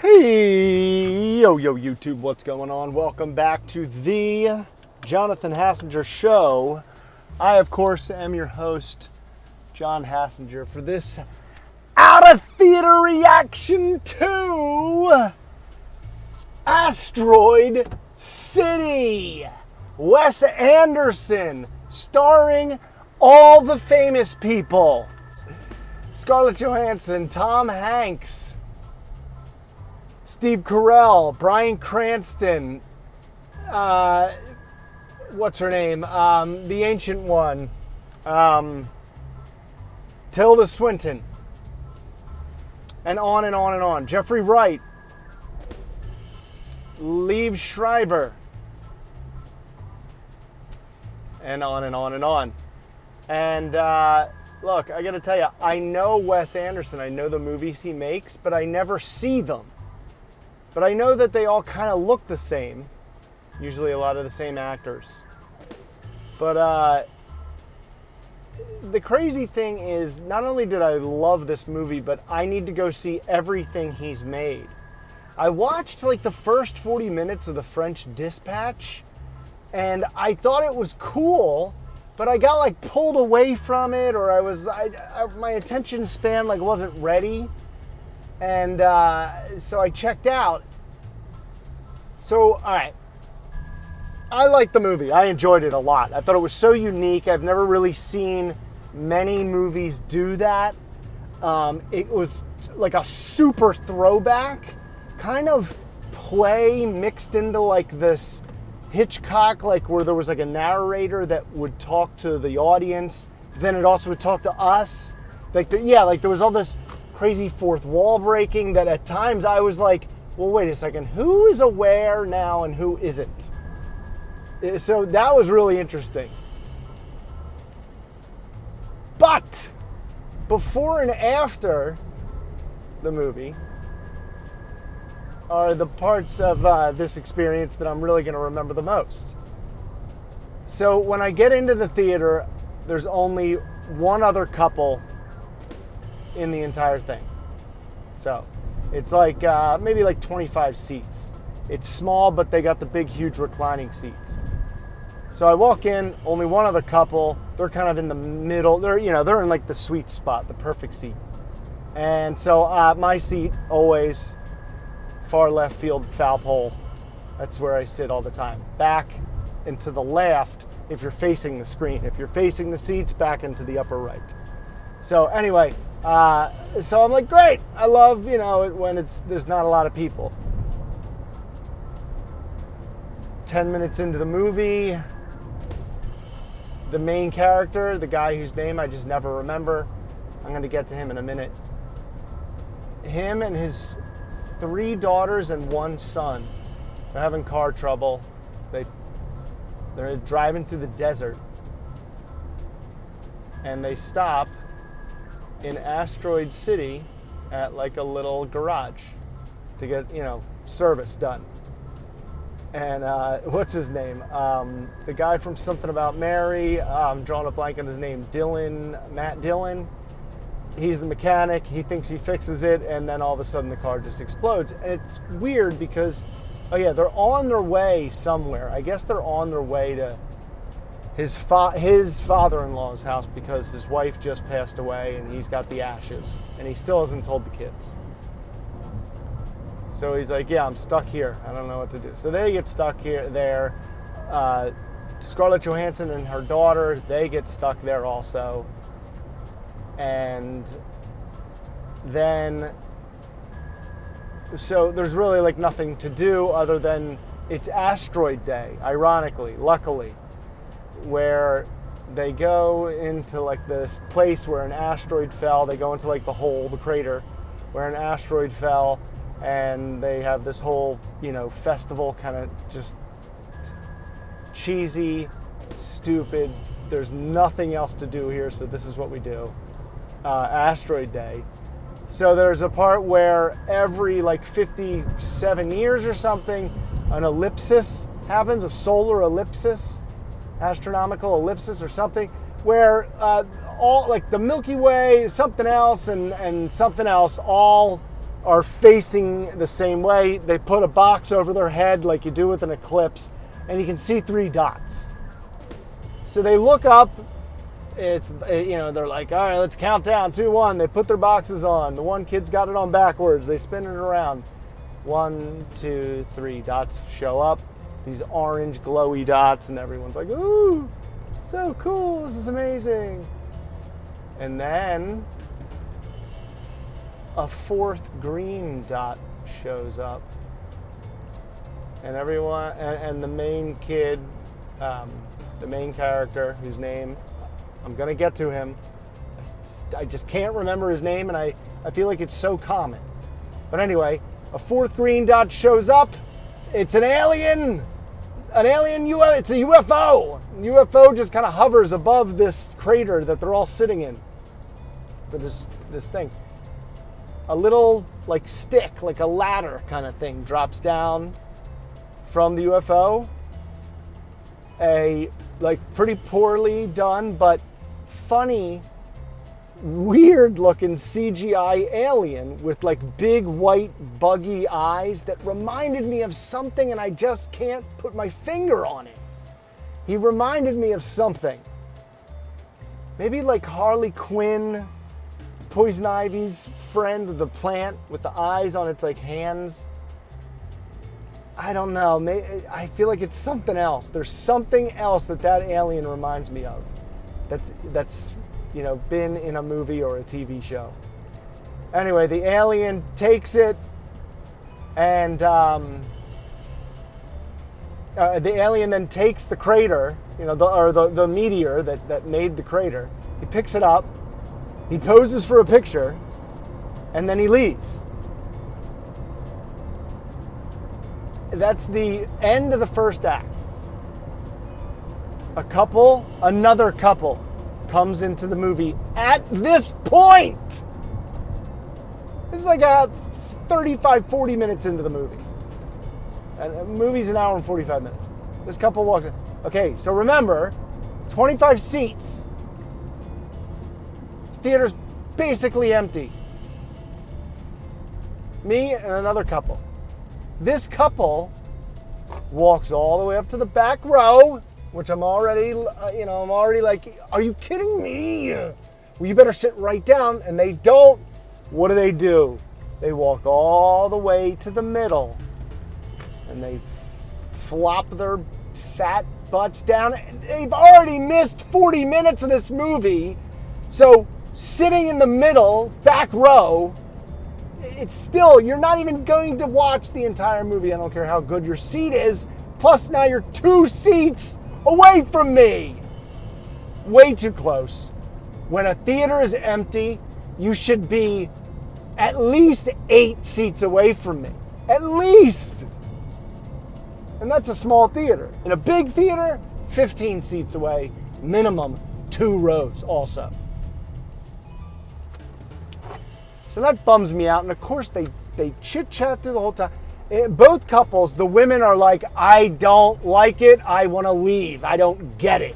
Hey, yo, YouTube, what's going on? Welcome back to the Jonathan Hassinger Show. I, of course, am your host, John Hassinger, for this out-of-theater reaction to Asteroid City. Wes Anderson, starring all the famous people. Scarlett Johansson, Tom Hanks, Steve Carell, Bryan Cranston, what's her name? The Ancient One, Tilda Swinton, and on and on and on. Jeffrey Wright, Liev Schreiber, and on and on and on. And look, I gotta tell you, I know Wes Anderson, I know the movies he makes, but I never see them. But I know that they all kind of look the same. Usually a lot of the same actors. But the crazy thing is, not only did I love this movie, but I need to go see everything he's made. I watched like the first 40 minutes of The French Dispatch, and I thought it was cool, but I got like pulled away from it, or my attention span like wasn't ready. And so I checked out. So, all right. I liked the movie. I enjoyed it a lot. I thought it was so unique. I've never really seen many movies do that. It was like a super throwback kind of play mixed into like this Hitchcock, like where there was like a narrator that would talk to the audience. Then it also would talk to us. Like there was all this crazy fourth wall breaking that at times I was like, well, wait a second, who is aware now and who isn't? So that was really interesting. But before and after the movie are the parts of this experience that I'm really going to remember the most. So when I get into the theater, there's only one other couple in the entire thing. So it's like maybe like 25 seats. It's small, but they got the big, huge reclining seats. So I walk in, only one other couple. They're kind of in the middle. They're in like the sweet spot, the perfect seat. And so my seat, always far left field, foul pole. That's where I sit all the time. Back and to the left if you're facing the screen. If you're facing the seats, back into the upper right. So anyway, so I'm like, great. I love, when there's not a lot of people. 10 minutes into the movie, the main character, the guy whose name I just never remember, I'm going to get to him in a minute. Him and his 3 daughters and 1 son, they're having car trouble. They're driving through the desert, and they stop in Asteroid City at like a little garage to get, service done. And what's his name? The guy from Something About Mary, I'm drawing a blank on his name, Matt Dillon. He's the mechanic, he thinks he fixes it, and then all of a sudden the car just explodes. And it's weird because, they're on their way somewhere. I guess they're on their way to his father-in-law's house because his wife just passed away and he's got the ashes and he still hasn't told the kids. So he's like, yeah, I'm stuck here. I don't know what to do. So they get stuck there. Scarlett Johansson and her daughter, they get stuck there also. And then, so there's really like nothing to do other than it's Asteroid Day, ironically, luckily, where they go into like this place where an asteroid fell. They go into like the hole, the crater, where an asteroid fell, and they have this whole, festival, kind of just cheesy, stupid. There's nothing else to do here, so this is what we do. Asteroid Day. So there's a part where every like 57 years or something, an ellipsis happens, a solar ellipsis, astronomical ellipsis or something, where all like the Milky Way, something else, and something else all are facing the same way. They put a box over their head like you do with an eclipse, and you can see 3 dots. So they look up. They're like, all right, let's count down, 2, 1. They put their boxes on. The one kid's got it on backwards. They spin it around. 1, 2, 3 dots show up. These orange glowy dots, and everyone's like, ooh, so cool, this is amazing. And then a 4th green dot shows up. And everyone, and the main kid, the main character, whose name, I'm going to get to him. I just can't remember his name, and I feel like it's so common. But anyway, a 4th green dot shows up. It's an alien. It's a UFO. UFO just kind of hovers above this crater that they're all sitting in. For this thing. A little like stick, like a ladder kind of thing drops down from the UFO. A like pretty poorly done, but funny, weird looking CGI alien with like big white buggy eyes that reminded me of something, and I just can't put my finger on it. He reminded me of something. Maybe like Harley Quinn, Poison Ivy's friend, the plant with the eyes on its like hands. I don't know. I feel like it's something else. There's something else that alien reminds me of. That's been in a movie or a TV show. Anyway, the alien takes it, and the alien then takes the crater, the meteor that made the crater. He picks it up, he poses for a picture, and then he leaves. That's the end of the first act. Another couple comes into the movie at this point. This is like 35, 40 minutes into the movie. And the movie's an hour and 45 minutes. This couple walks in. Okay, so remember, 25 seats. Theater's basically empty. Me and another couple. This couple walks all the way up to the back row, which I'm already like, are you kidding me? Well, you better sit right down. And they don't. What do? They walk all the way to the middle, and they flop their fat butts down. They've already missed 40 minutes of this movie, so sitting in the middle, back row, it's still, you're not even going to watch the entire movie. I don't care how good your seat is. Plus now you're 2 seats away from me. Way too close. When a theater is empty, you should be at least 8 seats away from me. At least. And that's a small theater. In a big theater, 15 seats away, minimum 2 rows also. So that bums me out. And of course they chit-chat through the whole time. Both couples, the women are like, I don't like it. I want to leave. I don't get it.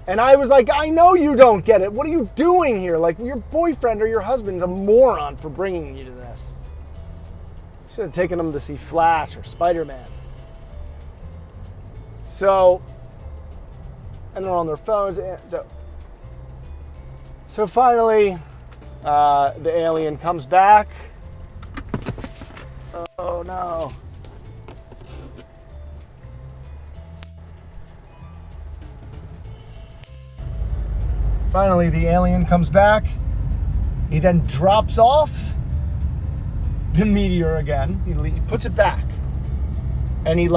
And I was like, I know you don't get it. What are you doing here? Like, your boyfriend or your husband's a moron for bringing you to this. Should have taken them to see Flash or Spider-Man. So, and they're on their phones. So finally, the alien comes back. Oh no. Finally, the alien comes back. He then drops off the meteor again. He puts it back. And he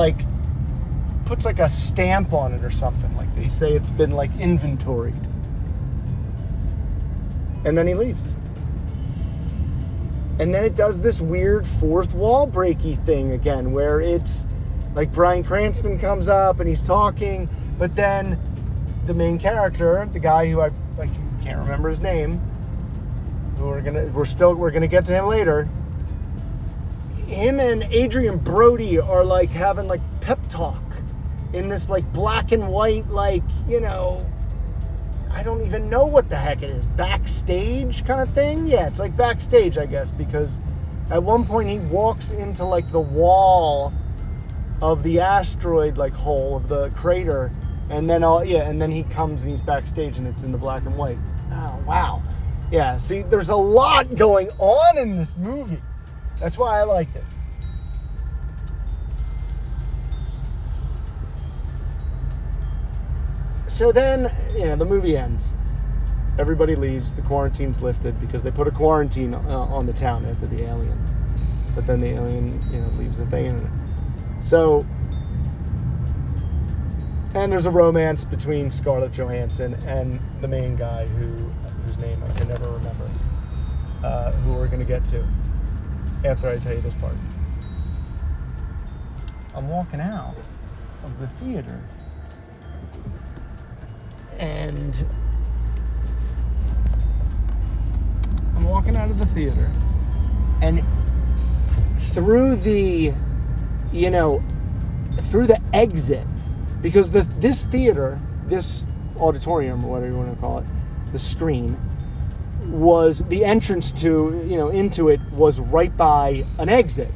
puts a stamp on it or something. Like they say it's been inventoried. And then he leaves. And then it does this weird fourth wall breaky thing again, where it's like Bryan Cranston comes up and he's talking, but then the main character, the guy who I can't remember his name, we're gonna get to him later. Him and Adrian Brody are having pep talk in this black and white I don't even know what the heck it is. Backstage kind of thing? Yeah, it's backstage, I guess, because At one point, he walks into like the wall of the asteroid like hole of the crater, and then he comes and he's backstage and it's in the black and white. Oh wow, yeah. See, there's a lot going on in this movie. That's why I liked it. So then, the movie ends. Everybody leaves. The quarantine's lifted because they put a quarantine on the town after the alien. But then the alien, leaves the thing. So, and there's a romance between Scarlett Johansson and the main guy whose name I can never remember, who we're going to get to after I tell you this part. I'm walking out of the theater, and and through the exit, because this theater, this auditorium, or whatever you want to call it, the screen, was the entrance to, into it was right by an exit.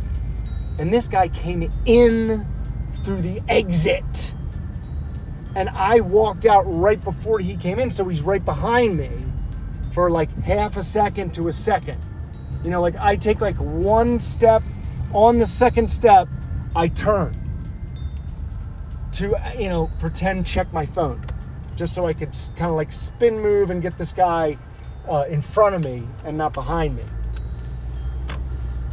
And this guy came in through the exit. And I walked out right before he came in, so he's right behind me for like half a second to a second. I take like one step. On the second step, I turn to, pretend check my phone, just so I could kind of like spin move and get this guy in front of me and not behind me.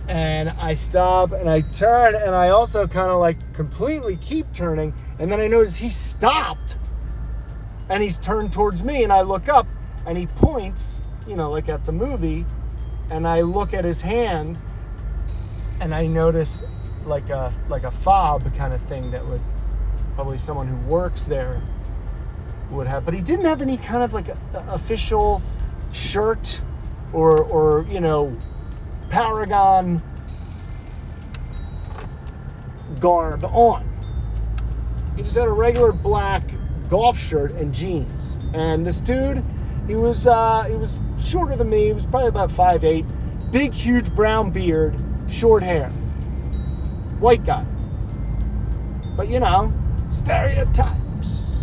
And I stop and I turn, and I also kind of like completely keep turning, and then I notice he stopped and he's turned towards me, and I look up and he points, like at the movie, and I look at his hand. And I notice like a fob kind of thing that would probably someone who works there would have, but he didn't have any kind of like official shirt or Paragon garb on. He just had a regular black golf shirt and jeans. And this dude, he was shorter than me. He was probably about 5'8", big, huge brown beard. Short hair. White guy. But stereotypes.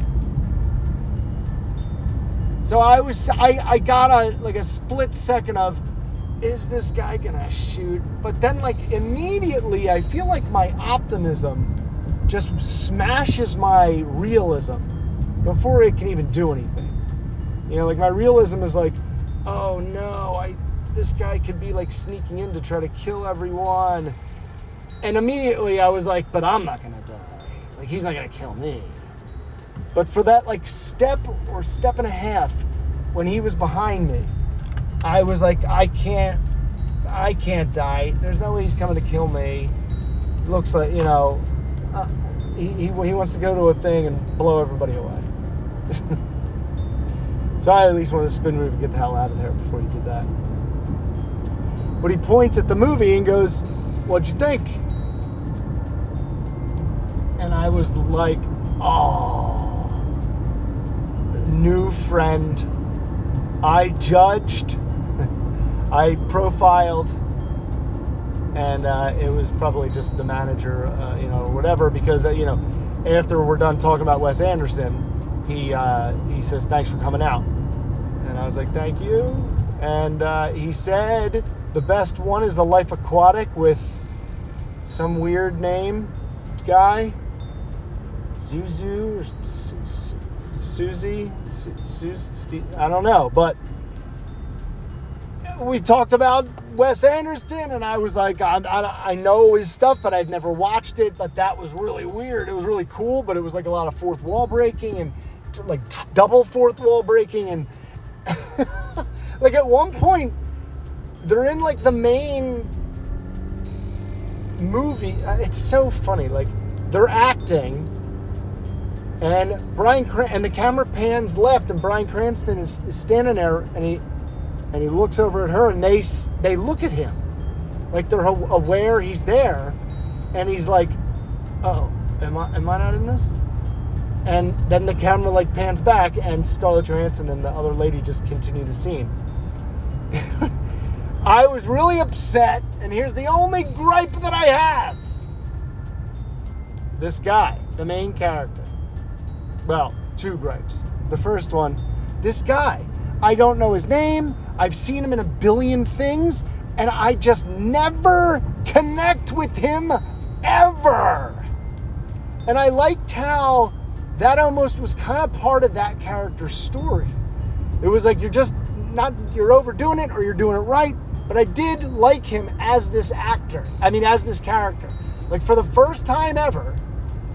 So I got a split second of, is this guy gonna shoot? But then immediately I feel like my optimism just smashes my realism before it can even do anything. My realism is like, oh no, this guy could be sneaking in to try to kill everyone. And immediately I was like, but I'm not gonna die. He's not gonna kill me. But for that step or step and a half when he was behind me, I was like, I can't die. There's no way he's coming to kill me. It looks like, he wants to go to a thing and blow everybody away. So I at least wanted to spin move and get the hell out of there before he did that. But he points at the movie and goes, what'd you think? And I was like, oh, new friend. I judged, I profiled, and it was probably just the manager, or whatever, because, after we're done talking about Wes Anderson, he says, thanks for coming out. And I was like, thank you. And he said, the best one is The Life Aquatic with some weird name guy. Zuzu or Susie? I don't know. But we talked about Wes Anderson, and I was like, I know his stuff, but I've never watched it. But that was really weird. It was really cool, but it was like a lot of fourth wall breaking and double fourth wall breaking. And at one point, they're in the main movie. It's so funny. They're acting, and and the camera pans left, and Bryan Cranston is standing there, and he looks over at her, and they look at him they're aware he's there, and he's like, oh, am I not in this? And then the camera pans back, and Scarlett Johansson and the other lady just continue the scene. I was really upset, and here's the only gripe that I have. This guy, the main character. Well, two gripes. The first one, this guy. I don't know his name. I've seen him in a billion things, and I just never connect with him ever. And I liked how that almost was kind of part of that character's story. It was like you're overdoing it or you're doing it right, but I did like him as this as this character. Like, for the first time ever,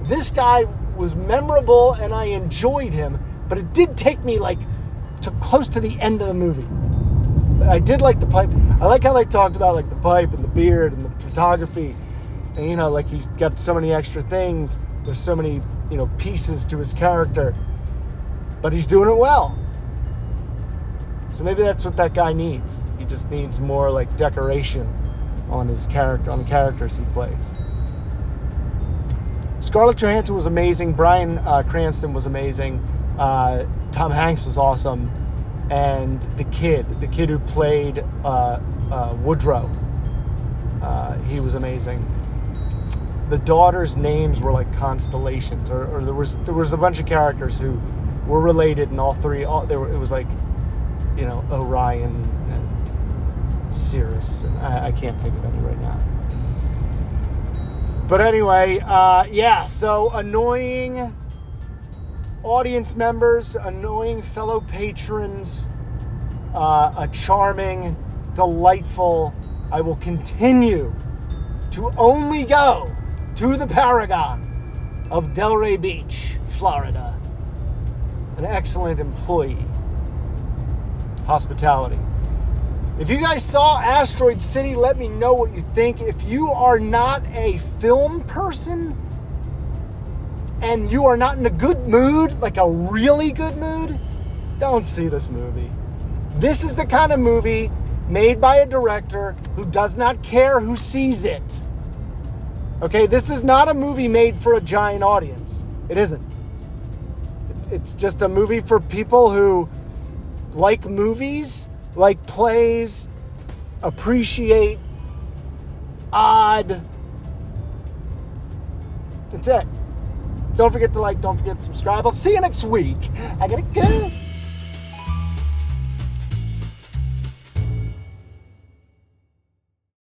this guy was memorable and I enjoyed him, but it did take me to close to the end of the movie. I did like the pipe. I like how they talked about the pipe and the beard and the photography. And he's got so many extra things. There's so many, pieces to his character. But he's doing it well. So maybe that's what that guy needs. He just needs more decoration on his character, on the characters he plays. Scarlett Johansson was amazing. Bryan Cranston was amazing. Tom Hanks was awesome. And the kid who played Woodrow, he was amazing. The daughters' names were like constellations, or there was a bunch of characters who were related, and it was Orion and Sirius, and I can't think of any right now. But anyway, so annoying audience members, annoying fellow patrons, a charming, delightful. I will continue to only go to the Paragon of Delray Beach, Florida. An excellent employee. Hospitality. If you guys saw Asteroid City, let me know what you think. If you are not a film person and you are not in a good mood, like a really good mood, don't see this movie. This is the kind of movie made by a director who does not care who sees it. Okay, this is not a movie made for a giant audience. It isn't. It's just a movie for people who like movies, like plays, appreciate odd. That's it. Don't forget to like, don't forget to subscribe. I'll see you next week. I gotta go.